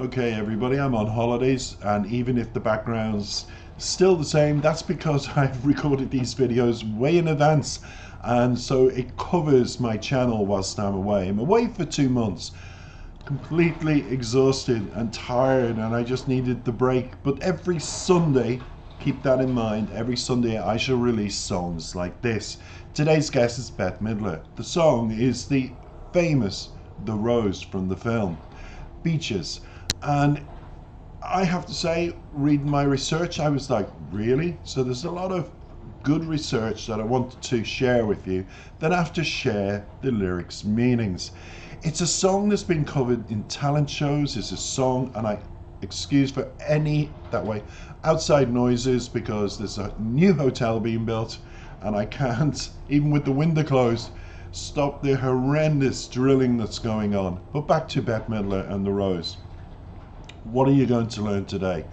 Okay, everybody, I'm on holidays, and even if the background's still the same, that's because I've recorded these videos way in advance, and so it covers my channel whilst I'm away. I'm away for 2 months, completely exhausted and tired, and I just needed the break. But every Sunday, keep that in mind, every Sunday I shall release songs like this. Today's guest is Bette Midler. The song is the famous The Rose from the film Beaches. And I have to say, reading my research, I was like, really? So there's a lot of good research that I wanted to share with you. Then I have to share the lyrics' meanings. It's a song that's been covered in talent shows. It's a song, and I excuse for any that way outside noises because there's a new hotel being built, and I can't, even with the window closed, stop the horrendous drilling that's going on. But back to Bette Midler and The Rose. What are you going to learn today?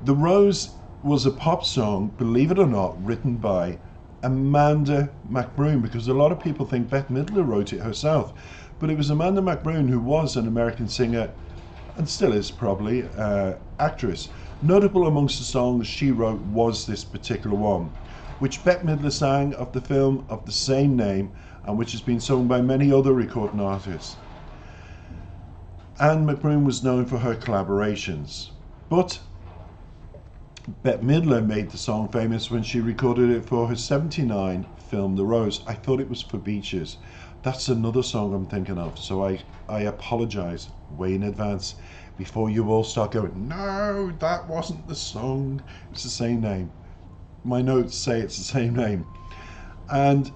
The Rose was a pop song, believe it or not, written by Amanda McBroom, because a lot of people think Bette Midler wrote it herself, but it was Amanda McBroom, who was an American singer and still is probably actress. Notable amongst the songs she wrote was this particular one, which Bette Midler sang of the film of the same name, and which has been sung by many other recording artists. Anne McBroom was known for her collaborations, but Bette Midler made the song famous when she recorded it for her '79 film The Rose. I thought it was for Beaches. That's another song I'm thinking of, so I apologize way in advance before you all start going, no, that wasn't the song. It's the same name. My notes say it's the same name. And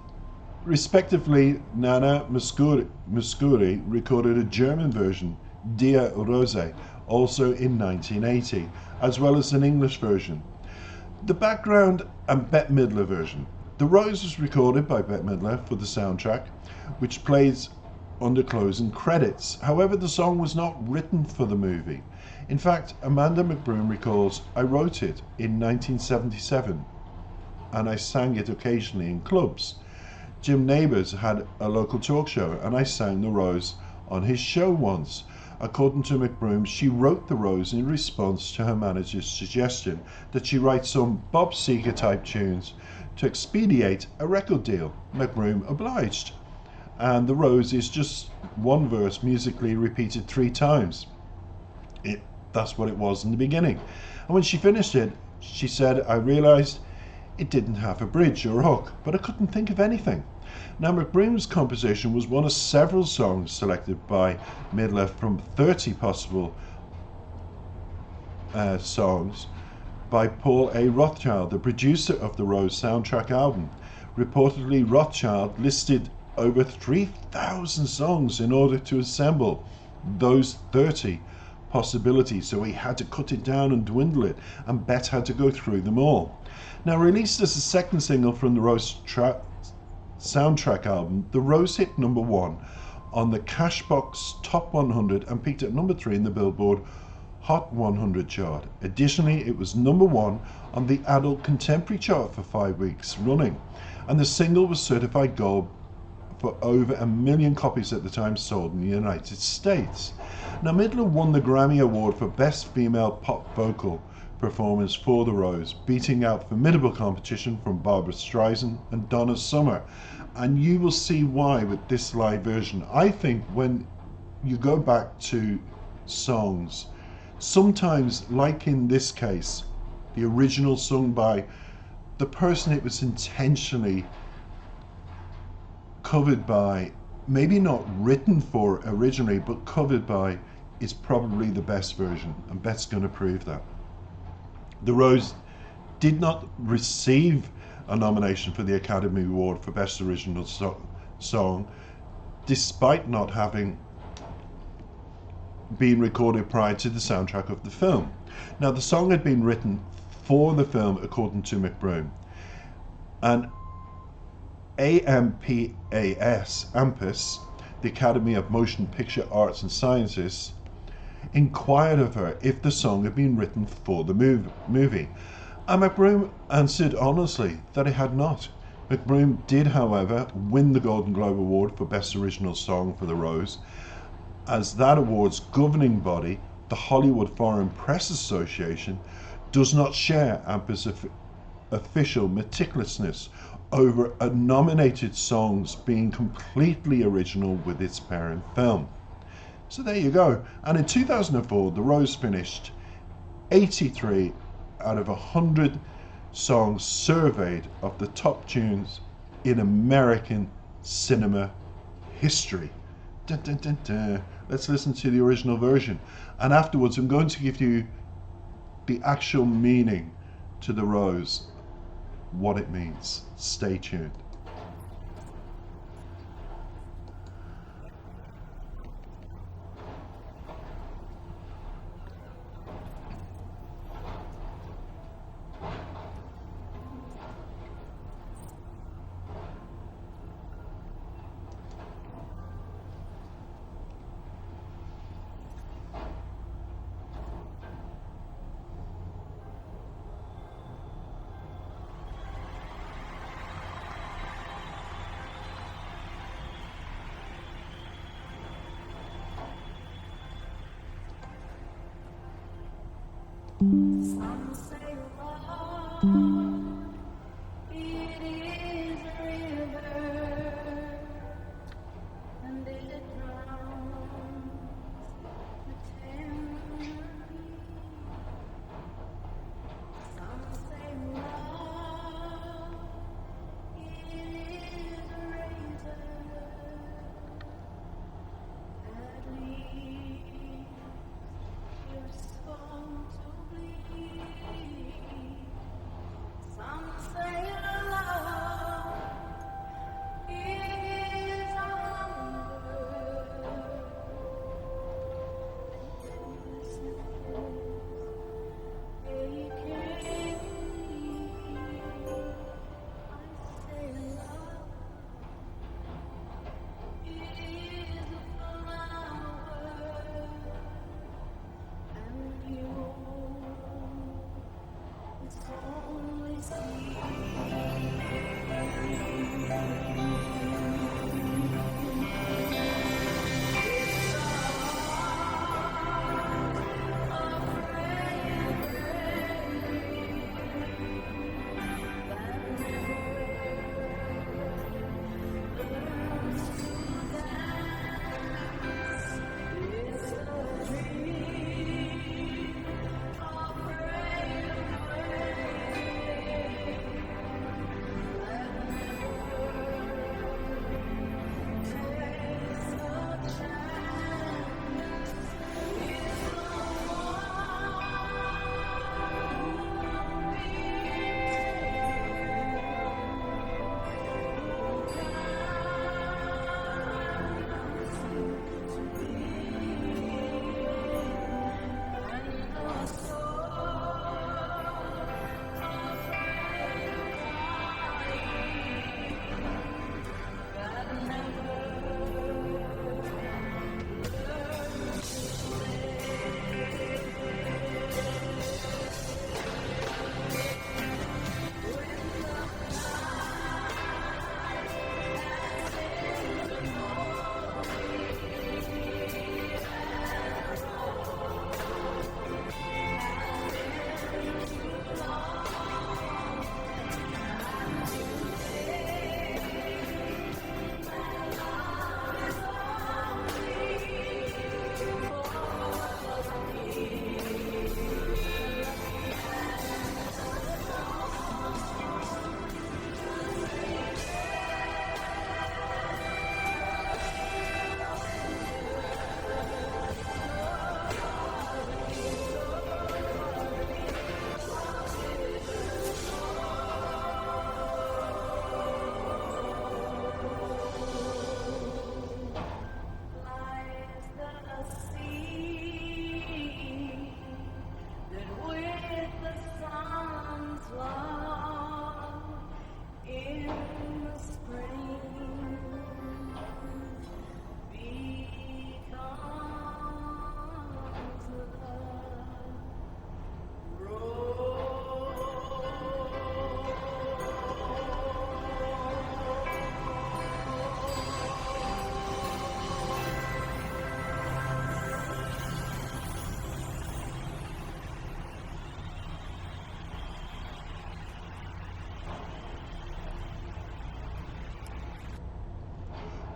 respectively, Nana Mouskouri recorded a German version, Dia Rose, also in 1980, as well as an English version. The background and Bette Midler version. The Rose was recorded by Bette Midler for the soundtrack, which plays under closing credits. However, the song was not written for the movie. In fact, Amanda McBroom recalls, I wrote it in 1977, and I sang it occasionally in clubs. Jim Nabors had a local talk show, and I sang The Rose on his show once. According to McBroom, she wrote The Rose in response to her manager's suggestion that she write some Bob Seger type tunes to expedite a record deal. McBroom obliged, and The Rose is just one verse musically repeated 3 times. That's what it was in the beginning. And when she finished it, she said, I realized it didn't have a bridge or a hook, but I couldn't think of anything. Now, McBroom's composition was one of several songs selected by Midler from 30 possible songs by Paul A. Rothchild, the producer of the Rose soundtrack album. Reportedly, Rothchild listed over 3,000 songs in order to assemble those 30 possibilities, so he had to cut it down and dwindle it, and Bette had to go through them all. Now, released as a second single from the Rose soundtrack album, The Rose hit #1 on the Cashbox Top 100 and peaked at #3 in the Billboard Hot 100 chart. Additionally, it was #1 on the Adult Contemporary chart for 5 weeks running, and the single was certified gold for over 1 million copies at the time sold in the United States. Now, Midler won the Grammy Award for Best Female Pop Vocal Performance for The Rose, beating out formidable competition from Barbra Streisand and Donna Summer. And you will see why with this live version. I think when you go back to songs, sometimes, like in this case, the original sung by the person it was intentionally covered by, maybe not written for originally, but covered by, is probably the best version, and Bette's going to prove that. The Rose did not receive a nomination for the Academy Award for Best Original Song, despite not having been recorded prior to the soundtrack of the film. Now, the song had been written for the film, according to McBroom, and AMPAS, the Academy of Motion Picture Arts and Sciences, inquired of her if the song had been written for the movie, and McBroom answered honestly that it had not. McBroom did, however, win the Golden Globe Award for Best Original Song for The Rose, as that award's governing body, the the Hollywood Foreign Press Association does not share ABBA's official meticulousness over a nominated songs being completely original with its parent film. So there you go. And in 2004, The Rose finished 83 out of 100 songs surveyed of the top tunes in American cinema history. Dun, dun, dun, dun. Let's listen to the original version. And afterwards, I'm going to give you the actual meaning to The Rose, what it means. Stay tuned. Some say love, it is a river, and it drowns the tender. Some say love, it is a razor that leaves your soul to bleed.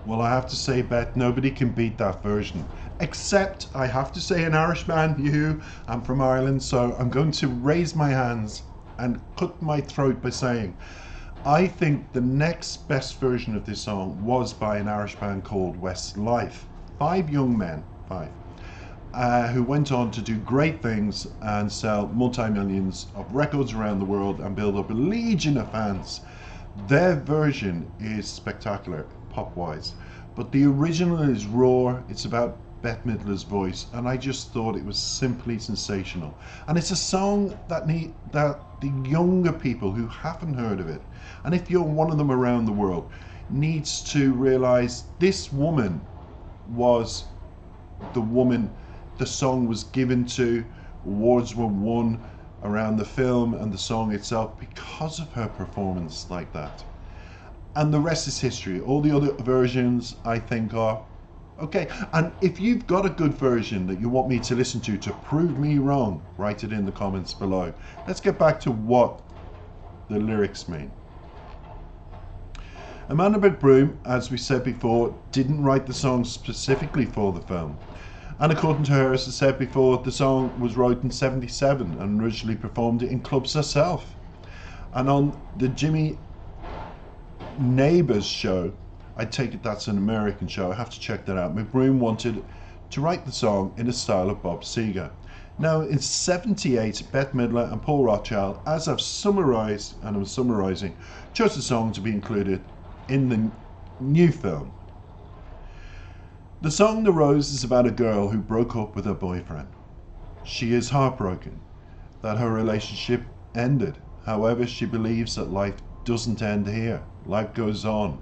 Well, I have to say, Beth, nobody can beat that version. Except, I have to say, an Irishman, you. I'm from Ireland, so I'm going to raise my hands and cut my throat by saying, I think the next best version of this song was by an Irish band called Westlife. 5 young men, who went on to do great things and sell multi-millions of records around the world and build up a legion of fans. Their version is spectacular, pop-wise, but the original is raw. It's about Bette Midler's voice, and I just thought it was simply sensational. And it's a song that the younger people who haven't heard of it, and if you're one of them around the world, needs to realize this woman was the woman the song was given to. Awards were won around the film and the song itself because of her performance like that. And the rest is history. All the other versions, I think, are okay. And if you've got a good version that you want me to listen to prove me wrong, write it in the comments below. Let's get back to what the lyrics mean. Amanda McBroom, as we said before, didn't write the song specifically for the film. And according to her, as I said before, the song was wrote in '77 and originally performed in clubs herself. And on the Jimmy Neighbours show, I take it that's an American show, I have to check that out, McBroom wanted to write the song in the style of Bob Seger. Now in '78, Bette Midler and Paul Rothchild, as I've summarised, and I'm summarising, chose the song to be included in the new film. The song The Rose is about a girl who broke up with her boyfriend. She is heartbroken that her relationship ended. However, she believes that life doesn't end here. Life goes on,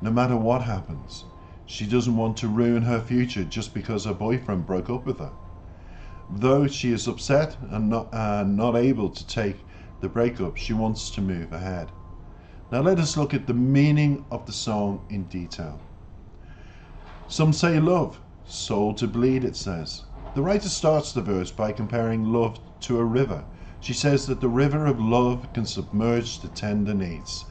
no matter what happens. She doesn't want to ruin her future just because her boyfriend broke up with her. Though she is upset and not able to take the breakup, she wants to move ahead. Now let us look at the meaning of the song in detail. Some say love, soul to bleed, it says. The writer starts the verse by comparing love to a river. She says that the river of love can submerge the tender needs.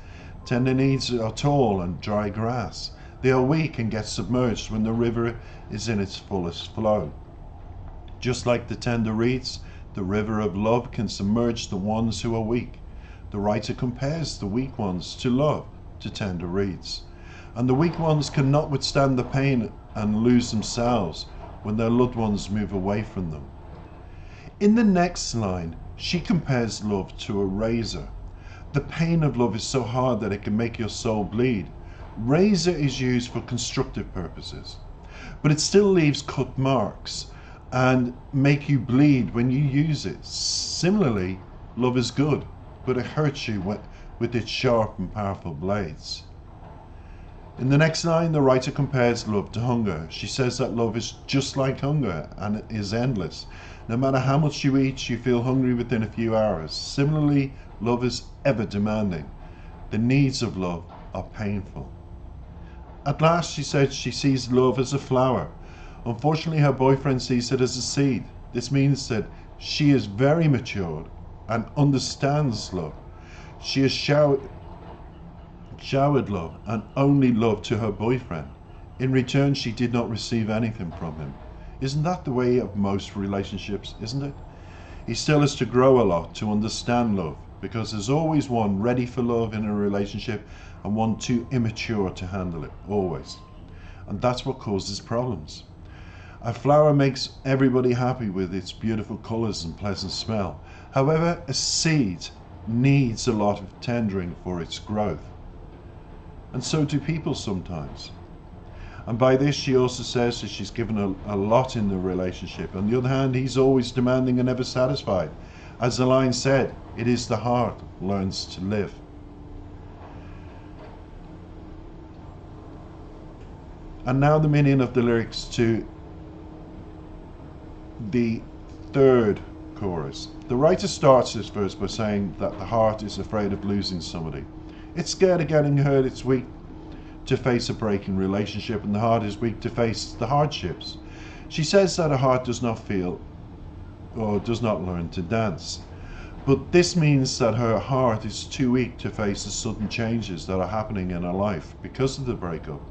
Tender needs are tall and dry grass. They are weak and get submerged when the river is in its fullest flow. Just like the tender reeds, the river of love can submerge the ones who are weak. The writer compares the weak ones to love, to tender reeds. And the weak ones cannot withstand the pain and lose themselves when their loved ones move away from them. In the next line, she compares love to a razor. The pain of love is so hard that it can make your soul bleed. Razor is used for constructive purposes, but it still leaves cut marks and make you bleed when you use it. Similarly, love is good, but it hurts you with its sharp and powerful blades. In the next line, the writer compares love to hunger. She says that love is just like hunger and it is endless. No matter how much you eat, you feel hungry within a few hours. Similarly, love is ever demanding. The needs of love are painful. At last, she said she sees love as a flower. Unfortunately, her boyfriend sees it as a seed. This means that she is very matured and understands love. She has showered love and only love to her boyfriend. In return, she did not receive anything from him. Isn't that the way of most relationships, isn't it? He still has to grow a lot to understand love, because there's always one ready for love in a relationship and one too immature to handle it, always. And that's what causes problems. A flower makes everybody happy with its beautiful colours and pleasant smell. However, a seed needs a lot of tendering for its growth. And so do people sometimes. And by this, she also says that she's given a lot in the relationship. On the other hand, he's always demanding and never satisfied. As the line said, it is the heart learns to live. And now the meaning of the lyrics to the third chorus. The writer starts this verse by saying that the heart is afraid of losing somebody. It's scared of getting hurt, it's weak to face a breaking relationship, and the heart is weak to face the hardships. She says that her heart does not feel or does not learn to dance. But this means that her heart is too weak to face the sudden changes that are happening in her life because of the breakup.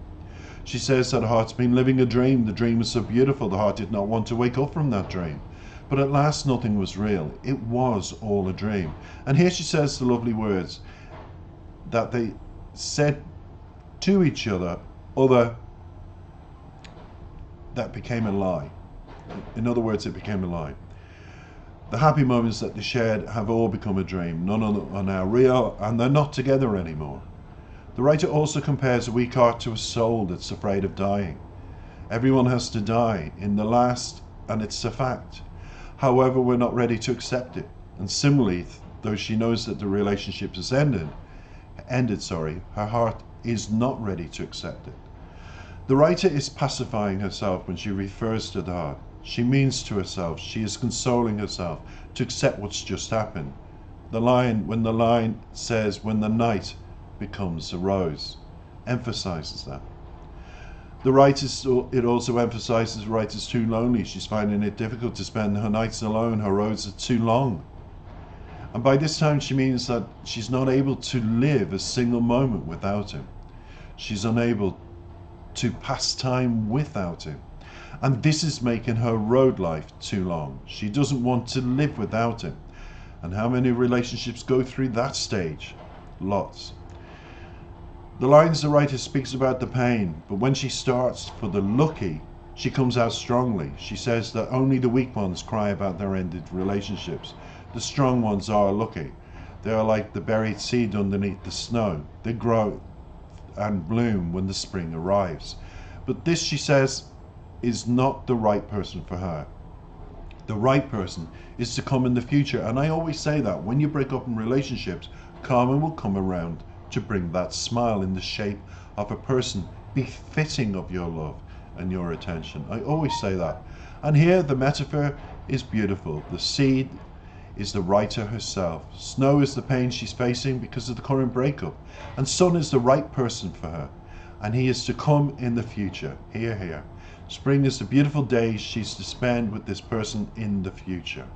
She says that her heart's been living a dream. The dream was so beautiful, the heart did not want to wake up from that dream. But at last nothing was real. It was all a dream. And here she says the lovely words that they said to each other, that became a lie. In other words, it became a lie. The happy moments that they shared have all become a dream. None are now real, and they're not together anymore. The writer also compares a weak heart to a soul that's afraid of dying. Everyone has to die in the last, and it's a fact. However, we're not ready to accept it. And similarly, though she knows that the relationship has ended, her heart is not ready to accept it. The writer is pacifying herself when she refers to the heart. She means to herself, she is consoling herself to accept what's just happened. When the line says, when the night becomes a rose, emphasizes that. It also emphasizes the writer's too lonely. She's finding it difficult to spend her nights alone. Her roads are too long. And by this time she means that she's not able to live a single moment without him. She's unable to pass time without him. And this is making her road life too long. She doesn't want to live without him. And how many relationships go through that stage? Lots. The lines the writer speaks about the pain, but when she starts for the lucky, she comes out strongly. She says that only the weak ones cry about their ended relationships. The strong ones are lucky. They are like the buried seed underneath the snow. They grow and bloom when the spring arrives. But this, she says, is not the right person for her. The right person is to come in the future. And I always say that when you break up in relationships, karma will come around to bring that smile in the shape of a person befitting of your love and your attention. I always say that. And here the metaphor is beautiful. The seed is the writer herself. Snow is the pain she's facing because of the current breakup. And sun is the right person for her. And he is to come in the future. Here, here. Spring is the beautiful day she's to spend with this person in the future.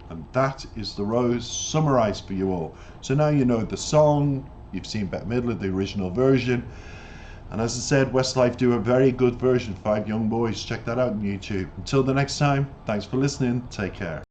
And that is The Rose summarized for you all. So now you know the song, you've seen Bette Midler, the original version. And as I said, Westlife do a very good version, 5 Young Boys. Check that out on YouTube. Until the next time, thanks for listening. Take care.